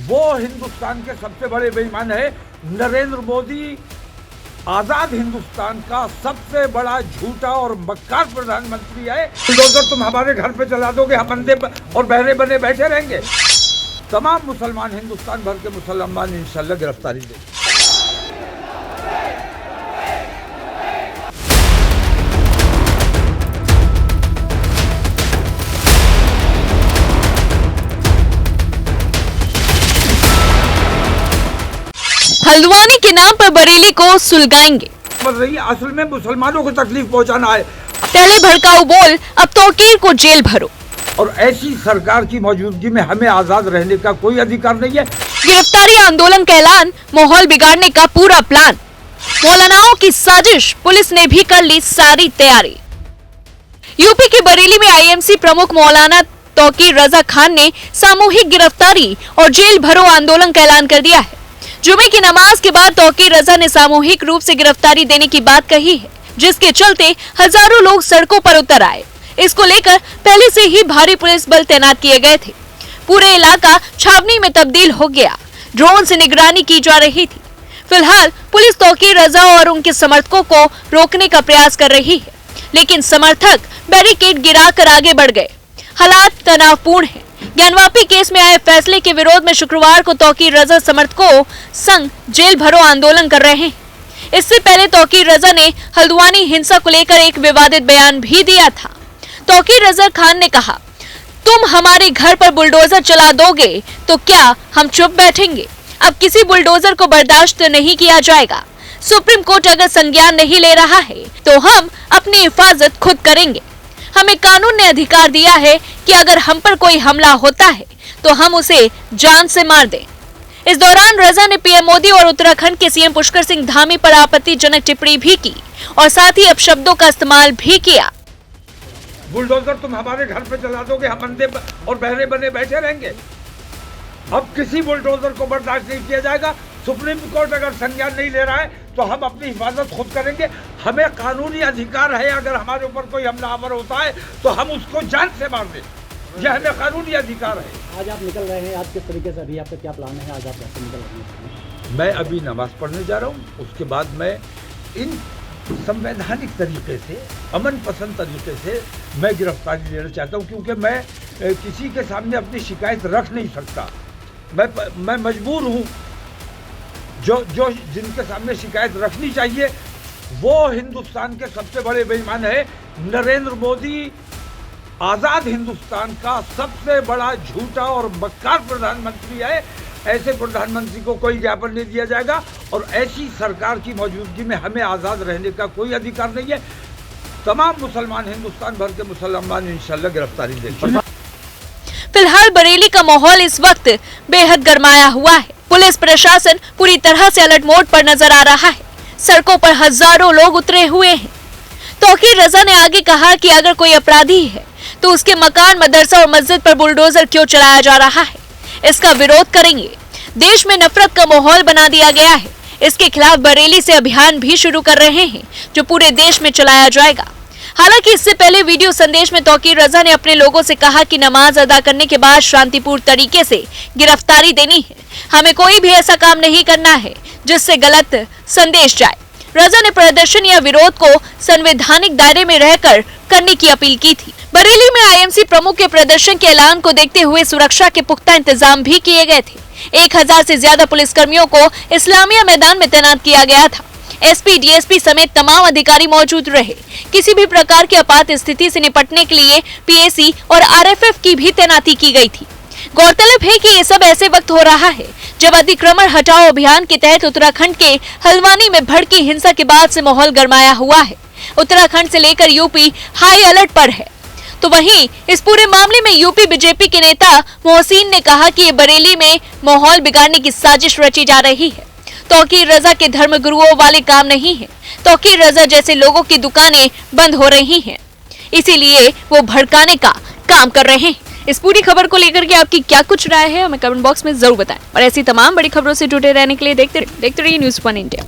वो हिंदुस्तान के सबसे बड़े बेईमान है। नरेंद्र मोदी आजाद हिंदुस्तान का सबसे बड़ा झूठा और मक्कार प्रधानमंत्री है। बुलडोजर तुम हमारे घर पे चला दोगे, हम अंधे और बहरे बने बैठे रहेंगे। तमाम मुसलमान, हिंदुस्तान भर के मुसलमान इंशाल्लाह गिरफ्तारी देंगे। हल्द्वानी के नाम पर बरेली को सुलगाएंगे। असल में मुसलमानों को तकलीफ पहुंचाना है। पहले भड़काऊ बोल, अब तौकीर को जेल भरो। और ऐसी सरकार की मौजूदगी में हमें आजाद रहने का कोई अधिकार नहीं है। गिरफ्तारी आंदोलन का ऐलान, माहौल बिगाड़ने का पूरा प्लान। मौलानाओं की साजिश, पुलिस ने भी कर ली सारी तैयारी। यूपी के बरेली में आईएमसी प्रमुख मौलाना तौकीर रजा खान ने सामूहिक गिरफ्तारी और जेल भरो आंदोलन का ऐलान कर दिया है। जुमे की नमाज के बाद तौकीर रजा ने सामूहिक रूप से गिरफ्तारी देने की बात कही है, जिसके चलते हजारों लोग सड़कों पर उतर आए। इसको लेकर पहले से ही भारी पुलिस बल तैनात किए गए थे। पूरे इलाका छावनी में तब्दील हो गया। ड्रोन से निगरानी की जा रही थी। फिलहाल पुलिस तौकीर रजा और उनके समर्थकों को रोकने का प्रयास कर रही है, लेकिन समर्थक बैरिकेड गिराकर आगे बढ़ गए। हालात तनावपूर्ण है। ज्ञानवापी केस में आए फैसले के विरोध में शुक्रवार को तौकीर रजा समर्थकों संग जेल भरो आंदोलन कर रहे हैं। इससे पहले तौकीर रजा ने हल्द्वानी हिंसा को लेकर एक विवादित बयान भी दिया था। तौकीर रजा खान ने कहा, तुम हमारे घर पर बुलडोजर चला दोगे तो क्या हम चुप बैठेंगे? अब किसी बुलडोजर को बर्दाश्त नहीं किया जाएगा। सुप्रीम कोर्ट अगर संज्ञान नहीं ले रहा है तो हम अपनी हिफाजत खुद करेंगे। हमें कानून ने अधिकार दिया है कि अगर हम पर कोई हमला होता है तो हम उसे जान से मार दें। इस दौरान रजा ने पीएम मोदी और उत्तराखंड के सीएम पुष्कर सिंह धामी पर आपत्तिजनक टिप्पणी भी की और साथ ही अपशब्दों का इस्तेमाल भी किया। बुलडोजर तुम हमारे घर पे चला दोगे, हम अंधे और बहरे बने बैठे रहेंगे। अब किसी बुलडोजर को बर्दाश्त नहीं किया जाएगा। सुप्रीम कोर्ट अगर संज्ञान नहीं ले रहा है तो हम अपनी हिफाजत खुद करेंगे। हमें कानूनी अधिकार है, अगर हमारे ऊपर कोई हमलावर होता है तो हम उसको जान से मार दें। यह हमें कानूनी अधिकार है। आज आप निकल रहे हैं, आज किस तरीके से, अभी आपका क्या प्लान है? आज आप कैसे निकल रहे हैं? मैं अभी नमाज पढ़ने जा रहा हूँ, उसके बाद मैं इन संवैधानिक तरीके से, अमन पसंद तरीके से मैं गिरफ्तारी लेना चाहता हूँ, क्योंकि मैं किसी के सामने अपनी शिकायत रख नहीं सकता। मैं मजबूर हूँ। जो जिनके सामने शिकायत रखनी चाहिए वो हिंदुस्तान के सबसे बड़े बेईमान है। नरेंद्र मोदी आजाद हिंदुस्तान का सबसे बड़ा झूठा और मक्कार प्रधानमंत्री है। ऐसे प्रधानमंत्री को कोई ज्ञापन नहीं दिया जाएगा और ऐसी सरकार की मौजूदगी में हमें आजाद रहने का कोई अधिकार नहीं है। तमाम मुसलमान, हिंदुस्तान भर के मुसलमान इंशाल्लाह गिरफ्तारी देंगे। फिलहाल बरेली का माहौल इस वक्त बेहद गरमाया हुआ है। पुलिस प्रशासन पूरी तरह से अलर्ट मोड पर नजर आ रहा है। सड़कों पर हजारों लोग उतरे हुए हैं। तौकीर रजा ने आगे कहा कि अगर कोई अपराधी है तो उसके मकान, मदरसा और मस्जिद पर बुलडोजर क्यों चलाया जा रहा है, इसका विरोध करेंगे। देश में नफरत का माहौल बना दिया गया है। इसके खिलाफ बरेली से अभियान भी शुरू कर रहे हैं, जो पूरे देश में चलाया जाएगा। हालांकि इससे पहले वीडियो संदेश में तौकीर रजा ने अपने लोगों से कहा कि नमाज अदा करने के बाद शांतिपूर्ण तरीके से गिरफ्तारी देनी है। हमें कोई भी ऐसा काम नहीं करना है जिससे गलत संदेश जाए। रजा ने प्रदर्शन या विरोध को संवैधानिक दायरे में रहकर करने की अपील की थी। बरेली में आईएमसी प्रमुख के प्रदर्शन के ऐलान को देखते हुए सुरक्षा के पुख्ता इंतजाम भी किए गए थे। 1000 से ज्यादा पुलिसकर्मियों को इस्लामिया मैदान में तैनात किया गया था। एसपी, डीएसपी समेत तमाम अधिकारी मौजूद रहे। किसी भी प्रकार की आपात स्थिति से निपटने के लिए पीएसी और आरएफएफ की भी तैनाती की गई थी। गौरतलब है कि ये सब ऐसे वक्त हो रहा है जब अतिक्रमण हटाओ अभियान के तहत उत्तराखंड के हल्द्वानी में भड़की हिंसा के बाद से माहौल गरमाया हुआ है। उत्तराखंड से लेकर यूपी हाई अलर्ट पर है। तो वहीं इस पूरे मामले में यूपी बीजेपी के नेता मोहसिन ने कहा कि ये बरेली में माहौल बिगाड़ने की साजिश रची जा रही है। तौकीर रजा के धर्म गुरुओं वाले काम नहीं है। तौकीर रजा जैसे लोगों की दुकानें बंद हो रही हैं, इसीलिए वो भड़काने का काम कर रहे हैं। इस पूरी खबर को लेकर के आपकी क्या कुछ राय है, हमें कमेंट बॉक्स में जरूर बताएं। और ऐसी तमाम बड़ी खबरों से जुड़े रहने के लिए देखते रहिए न्यूज़ 1 इंडिया।